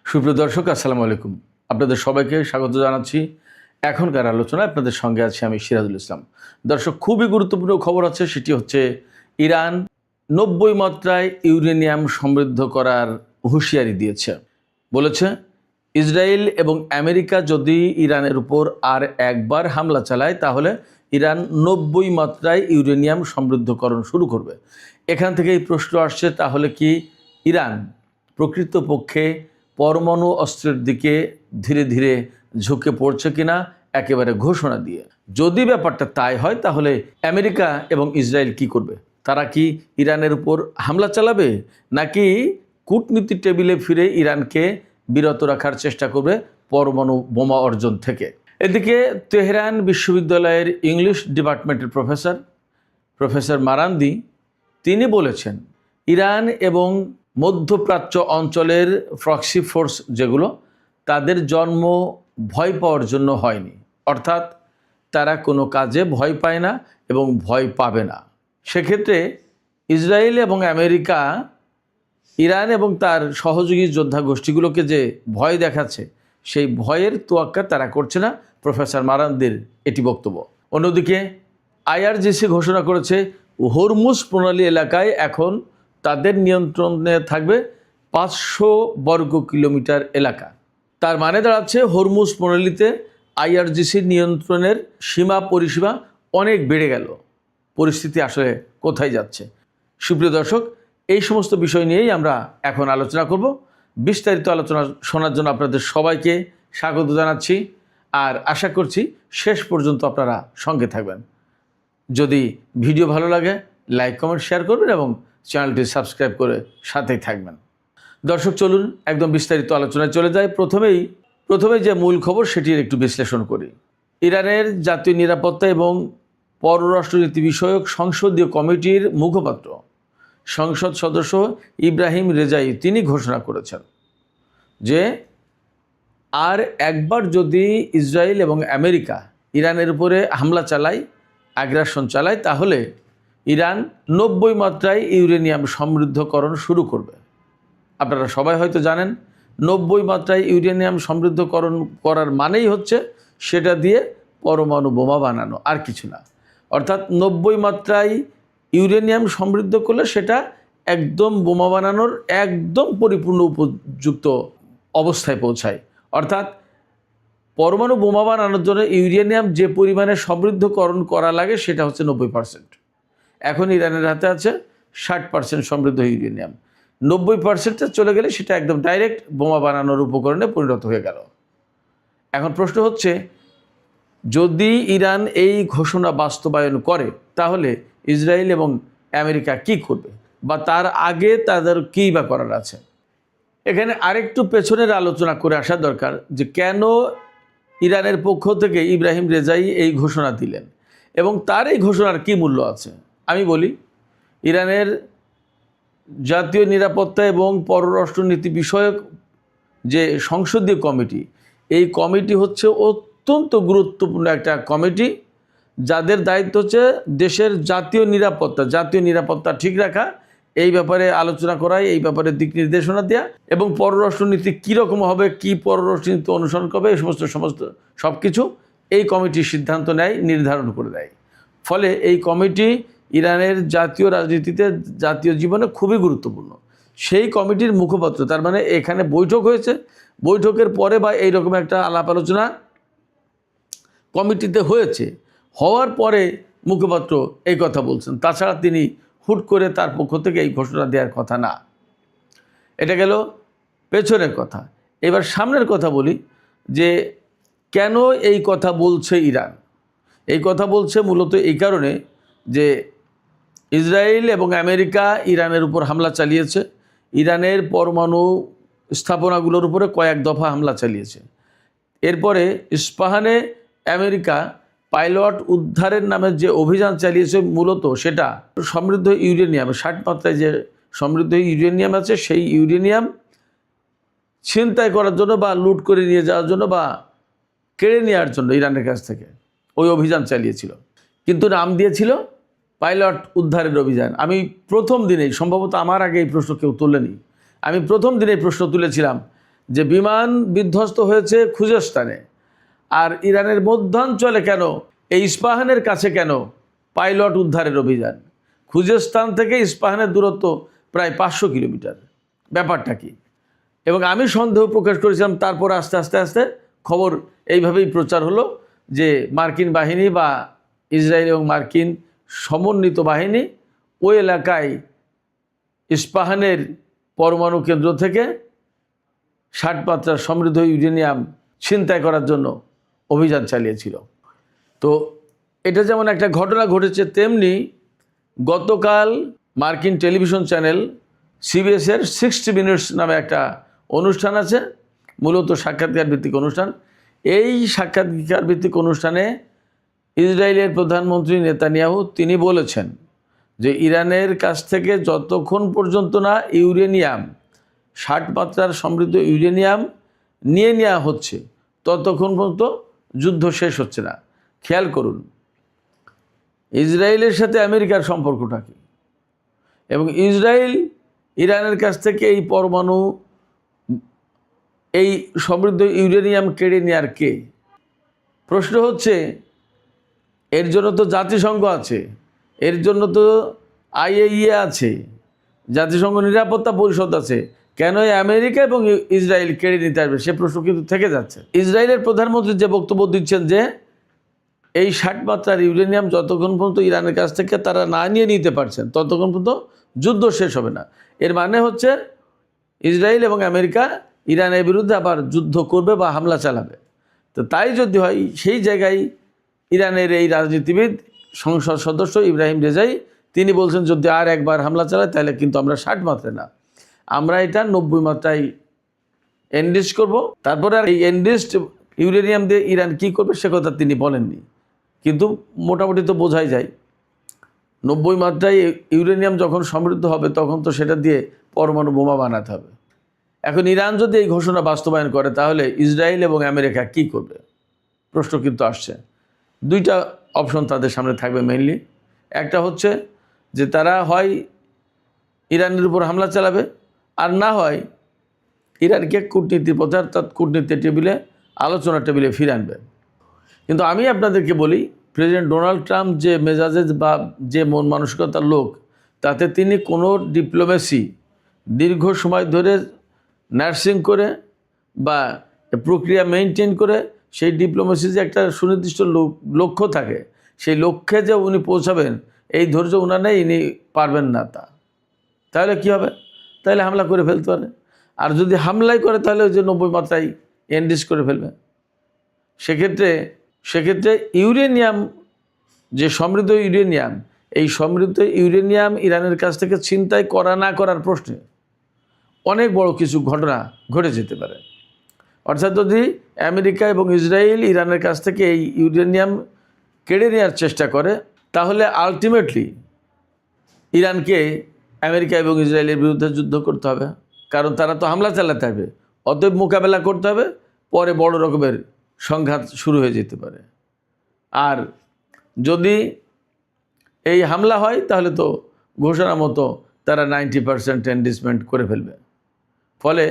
সুপ্রিয় দর্শক, আসসালামু আলাইকুম। আপনাদের সবাইকে স্বাগত জানাচ্ছি। এখনকার আলোচনায় আপনাদের সঙ্গে আছি আমি সিরাজুল ইসলাম। দর্শক, খুবই গুরুত্বপূর্ণ খবর আছে, সেটি হচ্ছে ইরান 90 মাত্রায় ইউরেনিয়াম সমৃদ্ধ করার হুঁশিয়ারি দিয়েছে। বলেছে, ইসরায়েল এবং আমেরিকা যদি ইরানের উপর আর একবার হামলা চালায় তাহলে ইরান 90 মাত্রায় ইউরেনিয়াম সমৃদ্ধকরণ শুরু করবে। এখান থেকে এই প্রশ্ন আসছে, তাহলে কি ইরান প্রকৃতপক্ষে পরমাণু অস্ত্রের দিকে ধীরে ধীরে ঝুঁকে পড়ছে কিনা, একেবারে ঘোষণা দিয়ে? যদি ব্যাপারটা তাই হয়, তাহলে আমেরিকা এবং ইসরায়েল কি করবে? তারা কি ইরানের উপর হামলা চালাবে, নাকি কূটনীতির টেবিলে ফিরে ইরানকে বিরত রাখার চেষ্টা করবে পরমাণু বোমা অর্জন থেকে? এদিকে তেহরান বিশ্ববিদ্যালয়ের ইংলিশ ডিপার্টমেন্টের প্রফেসর মারান্দি তিনি বলেছেন, ইরান এবং মধ্যপ্রাচ্য অঞ্চলের প্রক্সি ফোর্স যেগুলো, তাদের জন্ম ভয় পাওয়ার জন্য হয়নি। অর্থাৎ তারা কোনো কাজে ভয় পায় না এবং ভয় পাবে না। সেক্ষেত্রে ইসরায়েল এবং আমেরিকা ইরান এবং তার সহযোগী যোদ্ধা গোষ্ঠীগুলোকে যে ভয় দেখাচ্ছে, সেই ভয়ের তোয়াক্কা তারা করছে না। প্রফেসর মারান্দির এটি বক্তব্য। অন্যদিকে আইআরজিসি ঘোষণা করেছে, হরমুজ প্রণালী এলাকায় এখন তাদের নিয়ন্ত্রণে থাকবে 500 বর্গ কিলোমিটার এলাকা। তার মানে দাঁড়াচ্ছে, হরমুজ প্রণালীতে আইআরজিসির নিয়ন্ত্রণের সীমা পরিসীমা অনেক বেড়ে গেল। পরিস্থিতি আসলে কোথায় যাচ্ছে? সুপ্রিয় দর্শক, এই সমস্ত বিষয় নিয়েই আমরা এখন আলোচনা করব। বিস্তারিত আলোচনা শোনার জন্য আপনাদের সবাইকে স্বাগত জানাচ্ছি, আর আশা করছি শেষ পর্যন্ত আপনারা সঙ্গে থাকবেন। যদি ভিডিও ভালো লাগে, লাইক, কমেন্ট, শেয়ার করবেন এবং চ্যানেলটি সাবস্ক্রাইব করে সাথেই থাকবেন। দর্শক, চলুন একদম বিস্তারিত আলোচনায় চলে যায়। প্রথমে যে মূল খবর, সেটির একটু বিশ্লেষণ করি। ইরানের জাতীয় নিরাপত্তা এবং পররাষ্ট্রনীতি বিষয়ক সংসদীয় কমিটির মুখপাত্র, সংসদ সদস্য ইব্রাহিম রেজাই তিনি ঘোষণা করেছেন যে আর একবার যদি ইসরায়েল এবং আমেরিকা ইরানের উপরে হামলা চালায়, আগ্রাসন চালায়, তাহলে ইরান 90 মাত্রায় ইউরেনিয়াম সমৃদ্ধকরণ শুরু করবে। আপনারা সবাই হয়তো জানেন, 90 মাত্রায় ইউরেনিয়াম সমৃদ্ধকরণ করার মানেই হচ্ছে সেটা দিয়ে পরমাণু বোমা বানানো, আর কিছু না। অর্থাৎ 90 মাত্রায় ইউরেনিয়াম সমৃদ্ধ করলে সেটা একদম বোমা বানানোর একদম পরিপূর্ণ উপযুক্ত অবস্থায় পৌঁছায়। অর্থাৎ পরমাণু বোমা বানানোর জন্য ইউরেনিয়াম যে পরিমাণে সমৃদ্ধকরণ করা লাগে সেটা হচ্ছে 90%। এখন ইরানের হাতে আছে 60% সমৃদ্ধ ইউরেনিয়াম। 90%টা চলে গেলে সেটা একদম ডাইরেক্ট বোমা বানানোর উপকরণে পরিণত হয়ে গেল। এখন প্রশ্ন হচ্ছে, যদি ইরান এই ঘোষণা বাস্তবায়ন করে, তাহলে ইসরায়েল এবং আমেরিকা কি করবে, বা তার আগে তাদের কী বা করার আছে? এখানে আরেকটু পেছনের আলোচনা করে আসা দরকার, যে কেন ইরানের পক্ষ থেকে ইব্রাহিম রেজাই এই ঘোষণা দিলেন এবং তার এই ঘোষণার কী মূল্য আছে। আমি বলি, ইরানের জাতীয় নিরাপত্তা এবং পররাষ্ট্রনীতি বিষয়ক যে সংসদীয় কমিটি, এই কমিটি হচ্ছে অত্যন্ত গুরুত্বপূর্ণ একটা কমিটি, যাদের দায়িত্ব হচ্ছে দেশের জাতীয় নিরাপত্তা ঠিক রাখা, এই ব্যাপারে আলোচনা করা, এই ব্যাপারে দিক নির্দেশনা দেওয়া, এবং পররাষ্ট্রনীতি কীরকম হবে, কী পররাষ্ট্রনীতি অনুসরণ করবে, এই সব কিছু এই কমিটি সিদ্ধান্ত নেয়, নির্ধারণ করে দেয়। ফলে এই কমিটি ইরানের জাতীয় রাজনীতিতে, জাতীয় জীবনে খুবই গুরুত্বপূর্ণ। সেই কমিটির মুখপাত্র, তার মানে এখানে বৈঠক হয়েছে, বৈঠকের পরে বা এইরকম একটা আলাপ আলোচনা কমিটিতে হয়েছে, হওয়ার পরে মুখপাত্র এই কথা বলছেন। তাছাড়া তিনি হুট করে তার পক্ষ থেকে এই ঘোষণা দেওয়ার কথা না। এটা গেল পেছনের কথা। এবার সামনের কথা বলি, যে কেন এই কথা বলছে ইরান। এই কথা বলছে মূলত এই কারণে যে ইসরায়েল এবং আমেরিকা ইরানের উপর হামলা চালিয়েছে, ইরানের পরমাণু স্থাপনাগুলোর উপরে কয়েক দফা হামলা চালিয়েছে। এরপরে ইস্পাহানে আমেরিকা পাইলট উদ্ধারের নামে যে অভিযান চালিয়েছে, মূলত সেটা সমৃদ্ধ ইউরেনিয়াম, 60 মাত্রায় যে সমৃদ্ধ ইউরেনিয়াম আছে, সেই ইউরেনিয়াম ছিনতাই করার জন্য বা লুট করে নিয়ে যাওয়ার জন্য বা কেড়ে নেওয়ার জন্য ইরানের কাছ থেকে ওই অভিযান চালিয়েছিল। কিন্তু নাম দিয়েছিল পাইলট উদ্ধারের অভিযান। আমি প্রথম দিনেই, সম্ভবত আমার আগে এই প্রশ্ন কেউ তোলেনি, আমি প্রথম দিনেই প্রশ্ন তুলেছিলাম যে বিমান বিধ্বস্ত হয়েছে খুজেস্তানে, আর ইরানের মধ্যাঞ্চলে কেন, এই ইস্পাহানের কাছে কেন পাইলট উদ্ধারের অভিযান? খুজেস্তান থেকে ইস্পাহানের দূরত্ব প্রায় 500 কিলোমিটার। ব্যাপারটা কি? এবং আমি সন্দেহ প্রকাশ করেছিলাম, তারপর আস্তে আস্তে আস্তে খবর এইভাবেই প্রচার হলো যে মার্কিন বাহিনী বা ইসরায়েল এবং মার্কিন সমন্বিত বাহিনী ওই এলাকায় ইস্পাহানের পরমাণু কেন্দ্র থেকে 60 মাত্রার সমৃদ্ধ ইউরেনিয়াম ছিনতাই করার জন্য অভিযান চালিয়েছিল। তো এটা যেমন একটা ঘটনা ঘটেছে, তেমনি গতকাল মার্কিন টেলিভিশন চ্যানেল সিবিএসের 60 মিনিটস নামে একটা অনুষ্ঠান আছে, মূলত সাক্ষাৎকার ভিত্তিক অনুষ্ঠান। এই সাক্ষাৎকার ভিত্তিক অনুষ্ঠানে ইসরায়েলের প্রধানমন্ত্রী নেতানিয়াহু তিনি বলেছেন যে ইরানের কাছ থেকে যতক্ষণ পর্যন্ত না ইউরেনিয়াম 60 মাত্রার সমৃদ্ধ ইউরেনিয়াম নিয়ে নেওয়া হচ্ছে ততক্ষণ পর্যন্ত যুদ্ধ শেষ হচ্ছে না। খেয়াল করুন, ইসরায়েলের সাথে আমেরিকার সম্পর্কটা কী, এবং ইসরায়েল ইরানের কাছ থেকে এই পরমাণু এই সমৃদ্ধ ইউরেনিয়াম কেড়ে নেওয়ার কে? প্রশ্ন হচ্ছে, এর জন্য তো জাতিসংঘ আছে, এর জন্য তো IAEA আছে, জাতিসংঘ নিরাপত্তা পরিষদ আছে, কেন আমেরিকা এবং ইসরায়েল কেড়ে নিতে আসবে? সে প্রশ্ন কিন্তু থেকে যাচ্ছে। ইসরায়েলের প্রধানমন্ত্রী যে বক্তব্য দিচ্ছেন যে এই 60 মাত্রার ইউরেনিয়াম যতক্ষণ পর্যন্ত ইরানের কাছ থেকে তারা না নিয়ে নিতে পারছেন ততক্ষণ পর্যন্ত যুদ্ধ শেষ হবে না। এর মানে হচ্ছে ইসরায়েল এবং আমেরিকা ইরানের বিরুদ্ধে আবার যুদ্ধ করবে বা হামলা চালাবে। তো তাই যদি হয়, সেই জায়গায় ইরানের এই রাজনীতিবিদ সংসদ সদস্য ইব্রাহিম রেজাই তিনি বলছেন যদি আর একবার হামলা চালায় তাহলে কিন্তু আমরা 60 মাত্রায় না, আমরা এটা 90 মাত্রায় এনরিচ করব। তারপরে আর এই এনরিচড ইউরেনিয়াম দিয়ে ইরান কী করবে সে কথা তিনি বলেননি, কিন্তু মোটামুটি তো বোঝাই যায় 90 মাত্রায় ইউরেনিয়াম যখন সমৃদ্ধ হবে তখন তো সেটা দিয়ে পরমাণু বোমা বানাতে হবে। এখন ইরান যদি এই ঘোষণা বাস্তবায়ন করে তাহলে ইসরায়েল এবং আমেরিকা কি করবে? প্রশ্ন কিন্তু আসছে। দুইটা অপশন তাদের সামনে থাকবে মেইনলি। একটা হচ্ছে যে তারা হয় ইরানের উপর হামলা চালাবে, আর না হয় ইরানকে কূটনীতির পথে অর্থাৎ কূটনীতির টেবিলে, আলোচনার টেবিলে ফিরে আনবে। কিন্তু আমি আপনাদেরকে বলি, প্রেসিডেন্ট ডোনাল্ড ট্রাম্প যে মেজাজে বা যে মন মানসিকতার লোক, তাতে তিনি কোনো ডিপ্লোমেসি দীর্ঘ সময় ধরে নার্সিং করে বা প্রক্রিয়া মেনটেন করে সেই ডিপ্লোমেসি যে একটা সুনির্দিষ্ট লক্ষ্য থাকে, সেই লক্ষ্যে যে উনি পৌঁছাবেন এই ধৈর্য উনার নেই, ইনি পারবেন না। তাহলে কি হবে? তাহলে হামলা করে ফেলতে পারে। আর যদি হামলাই করে তাহলে ওই যে 90 মাত্রায় এনরিচ করে ফেলবে। সেক্ষেত্রে ইউরেনিয়াম যে সমৃদ্ধ ইউরেনিয়াম, এই সমৃদ্ধ ইউরেনিয়াম ইরানের কাছ থেকে ছিনতাই করা না করার প্রশ্নে অনেক বড় কিছু ঘটনা ঘটে যেতে পারে। অর্থাৎ যদি আমেরিকা এবং ইসরায়েল ইরানের কাছ থেকে এই ইউরেনিয়াম কেড়ে নেওয়ার চেষ্টা করে তাহলে আলটিমেটলি ইরানকে আমেরিকা এবং ইসরায়েলের বিরুদ্ধে যুদ্ধ করতে হবে, কারণ তারা তো হামলা চালাতে হবে। অতএব মোকাবেলা করতে হবে, পরে বড় রকমের সংঘাত শুরু হয়ে যেতে পারে। আর যদি এই হামলা হয় তাহলে তো ঘোষণা মতো তারা 90% এনরিচমেন্ট করে ফেলবে। ফলে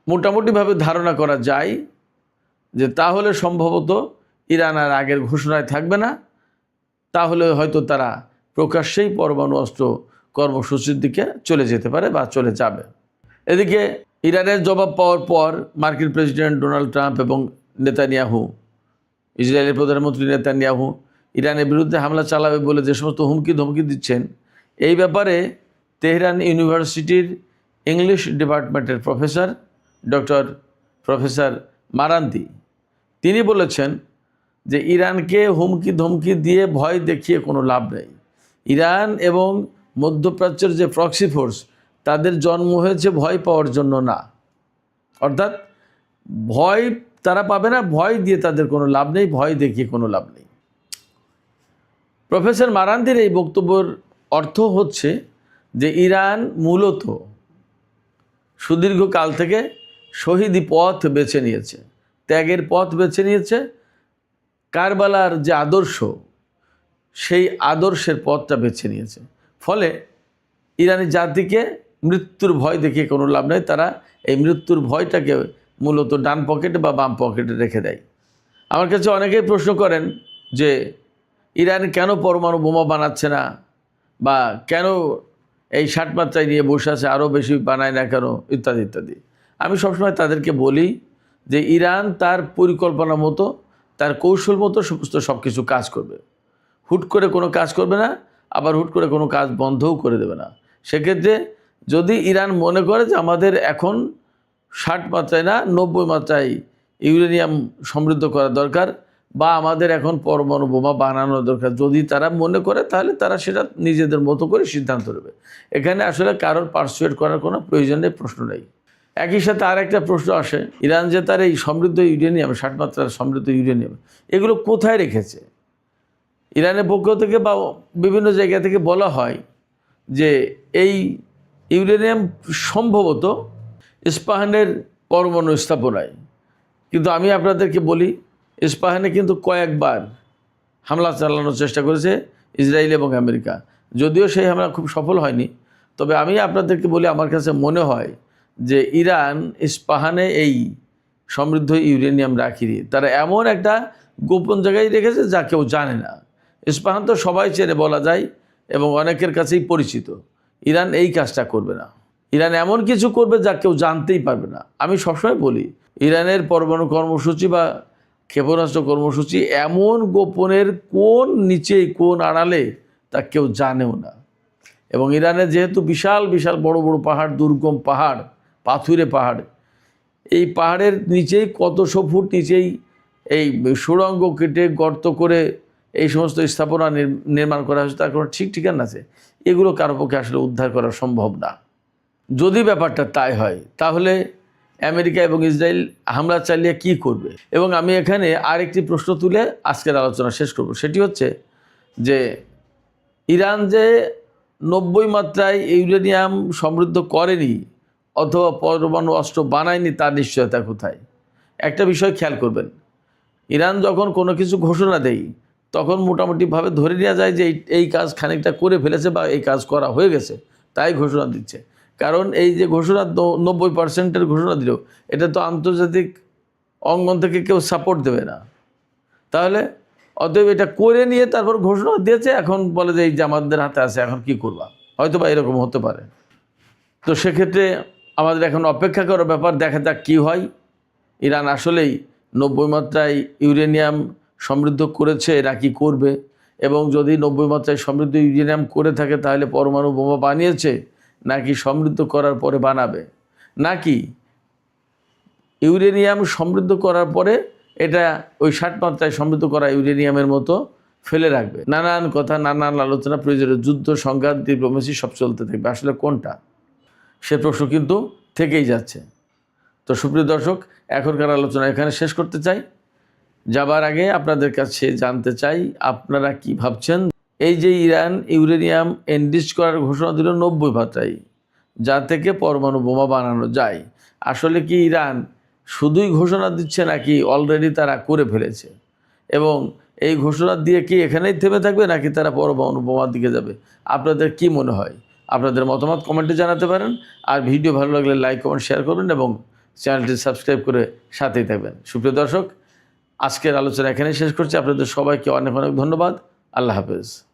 মোটামুটিভাবে ধারণা করা যায় যে তাহলে সম্ভবত ইরান আর আগের ঘোষণায় থাকবে না, তাহলে হয়তো তারা প্রকাশ্যেই পরমাণু অস্ত্র কর্মসূচির দিকে চলে যেতে পারে বা চলে যাবে। এদিকে ইরানের জবাব পাওয়ার পর মার্কিন প্রেসিডেন্ট ডোনাল্ড ট্রাম্প এবং নেতানিয়াহু, ইসরায়েলের প্রধানমন্ত্রী নেতানিয়াহু ইরানের বিরুদ্ধে হামলা চালাবে বলে যে সমস্ত হুমকি ধমকি দিচ্ছেন, এই ব্যাপারে তেহরান ইউনিভার্সিটির ইংলিশ ডিপার্টমেন্টের প্রফেসর মারান্দি তিনি বলেছেন যে ইরানকে হুমকি ধমকি দিয়ে ভয় দেখিয়ে কোনো লাভ নেই। ইরান এবং মধ্যপ্রাচ্যের যে প্রক্সি ফোর্স, তাদের জন্ম হয়েছে ভয় পাওয়ার জন্য না। অর্থাৎ ভয় তারা পাবে না, ভয় দিয়ে তাদের কোনো লাভ নেই, ভয় দেখিয়ে কোনো লাভ নেই। প্রফেসর মারান্দির এই বক্তব্যের অর্থ হচ্ছে যে ইরান মূলত সুদীর্ঘকাল থেকে শহীদি পথ বেছে নিয়েছে, ত্যাগের পথ বেছে নিয়েছে। কারবালার যে আদর্শ, সেই আদর্শের পথটা বেছে নিয়েছে। ফলে ইরানি জাতিকে মৃত্যুর ভয় দেখিয়ে কোনো লাভ নেই। তারা এই মৃত্যুর ভয়টাকে মূলত ডান পকেটে বা বাম পকেটে রেখে দেয়। আমার কাছে অনেকেই প্রশ্ন করেন যে ইরান কেন পরমাণু বোমা বানাচ্ছে না, বা কেন এই 60 মাত্রায় নিয়ে বসে আছে, আরও বেশি বানায় না কেন, ইত্যাদি ইত্যাদি। আমি সবসময় তাদেরকে বলি যে ইরান তার পরিকল্পনা মতো, তার কৌশল মতো সমস্ত সব কিছু কাজ করবে। হুট করে কোনো কাজ করবে না, আবার হুট করে কোনো কাজ বন্ধও করে দেবে না। সেক্ষেত্রে যদি ইরান মনে করে যে আমাদের এখন 60 মাত্রায় না 90 মাত্রায় ইউরেনিয়াম সমৃদ্ধ করা দরকার, বা আমাদের এখন পরমাণু বোমা বানানো দরকার, যদি তারা মনে করে, তাহলে তারা সেটা নিজেদের মতো করে সিদ্ধান্ত নেবে। এখানে আসলে কারোর পারসুয়েট করার কোনো প্রয়োজন নেই, প্রশ্ন নেই। একই সাথে আর একটা প্রশ্ন আসে, ইরান যে তার এই সমৃদ্ধ ইউরেনিয়াম, 60 মাত্রার সমৃদ্ধ ইউরেনিয়াম, এগুলো কোথায় রেখেছে? ইরানের পক্ষ থেকে বা বিভিন্ন জায়গা থেকে বলা হয় যে এই ইউরেনিয়াম সম্ভবত ইস্পাহানের পরমাণু স্থাপনায়। কিন্তু আমি আপনাদেরকে বলি, ইস্পাহানে কিন্তু কয়েকবার হামলা চালানোর চেষ্টা করেছে ইসরায়েল এবং আমেরিকা, যদিও সেই হামলা খুব সফল হয়নি। তবে আমি আপনাদেরকে বলি, আমার কাছে মনে হয় যে ইরান ইস্পাহানে এই সমৃদ্ধ ইউরেনিয়াম রাখিনি, তারা এমন একটা গোপন জায়গায় রেখেছে যা কেউ জানে না। ইস্পাহান তো সবাই চেনে বলা যায় এবং অনেকের কাছেই পরিচিত। ইরান এই কাজটা করবে না। ইরান এমন কিছু করবে যা কেউ জানতেই পারবে না। আমি সবসময় বলি, ইরানের পরমাণু কর্মসূচি বা ক্ষেপণাস্ত্র কর্মসূচি এমন গোপনের, কোন নিচেই কোন আড়ালে, তা কেউ জানেও না। এবং ইরানের যেহেতু বিশাল বিশাল বড় বড় পাহাড়, দুর্গম পাহাড়, পাথুরে পাহাড়, এই পাহাড়ের নিচেই কতশো ফুট নিচেই এই সুড়ঙ্গ কেটে গর্ত করে এই সমস্ত স্থাপনা নির্মাণ করা হয়েছে, তার কোনো ঠিক ঠিকানা আছে? এগুলো কারো পক্ষে আসলে উদ্ধার করা সম্ভব না। যদি ব্যাপারটা তাই হয়, তাহলে আমেরিকা এবং ইসরায়েল হামলা চালিয়ে কি করবে? এবং আমি এখানে আরেকটি প্রশ্ন তুলে আজকের আলোচনা শেষ করব। সেটি হচ্ছে যে ইরান যে 90 মাত্রায় ইউরেনিয়াম সমৃদ্ধ করেনি অথবা পরমাণু অস্ত্র বানায়নি, তার নিশ্চয়তা কোথায়? একটা বিষয় খেয়াল করবেন, ইরান যখন কোনো কিছু ঘোষণা দেয়, তখন মোটামুটিভাবে ধরে নেওয়া যায় যে এই কাজ খানিকটা করে ফেলেছে বা এই কাজ করা হয়ে গেছে, তাই ঘোষণা দিচ্ছে। কারণ এই যে ঘোষণা 90% ঘোষণা দিল, এটা তো আন্তর্জাতিক অঙ্গন থেকে কেউ সাপোর্ট দেবে না। তাহলে অতএব এটা করে নিয়ে তারপর ঘোষণা দিয়েছে, এখন বলে যে এই যে আমাদের হাতে আছে, এখন কি করবা? হয়তো বা এরকম হতে পারে। তো সেক্ষেত্রে আমাদের এখন অপেক্ষা করার ব্যাপার, দেখা যাক কী হয়। ইরান আসলেই 90 মাত্রায় ইউরেনিয়াম সমৃদ্ধ করেছে নাকি করবে, এবং যদি 90 মাত্রায় সমৃদ্ধ ইউরেনিয়াম করে থাকে, তাহলে পরমাণু বোমা বানিয়েছে নাকি সমৃদ্ধ করার পরে বানাবে, নাকি ইউরেনিয়াম সমৃদ্ধ করার পরে এটা ওই 60 মাত্রায় সমৃদ্ধ করা ইউরেনিয়ামের মতো ফেলে রাখবে। নানান কথা, নানান আলোচনা, প্রয়োজনীয় যুদ্ধ, সংঘাত, ডিপ্লোমেসি সব চলতে থাকবে। আসলে কোনটা, সে প্রশ্ন কিন্তু থেকেই যাচ্ছে। তো সুপ্রিয় দর্শক, এখনকার আলোচনা এখানে শেষ করতে চাই। যাবার আগে আপনাদের কাছে জানতে চাই, আপনারা কি ভাবছেন? এই যে ইরান ইউরেনিয়াম এনরিচ করার ঘোষণা দিল 90 মাত্রায়, যা থেকে পরমাণু বোমা বানানো যায়, আসলে কি ইরান শুধুই ঘোষণা দিচ্ছে নাকি অলরেডি তারা করে ফেলেছে? এবং এই ঘোষণা দিয়ে কি এখানেই থেমে থাকবে নাকি তারা পরমাণু বোমার দিকে যাবে? আপনাদের কি মনে হয়? আপনাদের মতামত কমেন্টে জানাতে পারেন। আর ভিডিও ভালো লাগলে লাইক, কমেন্ট, শেয়ার করবেন এবং চ্যানেলটি সাবস্ক্রাইব করে সাথেই থাকবেন। সুপ্রিয় দর্শক, আজকের আলোচনা এখানেই শেষ করছি। আপনাদের সবাইকে অনেক অনেক ধন্যবাদ। আল্লাহ হাফেজ।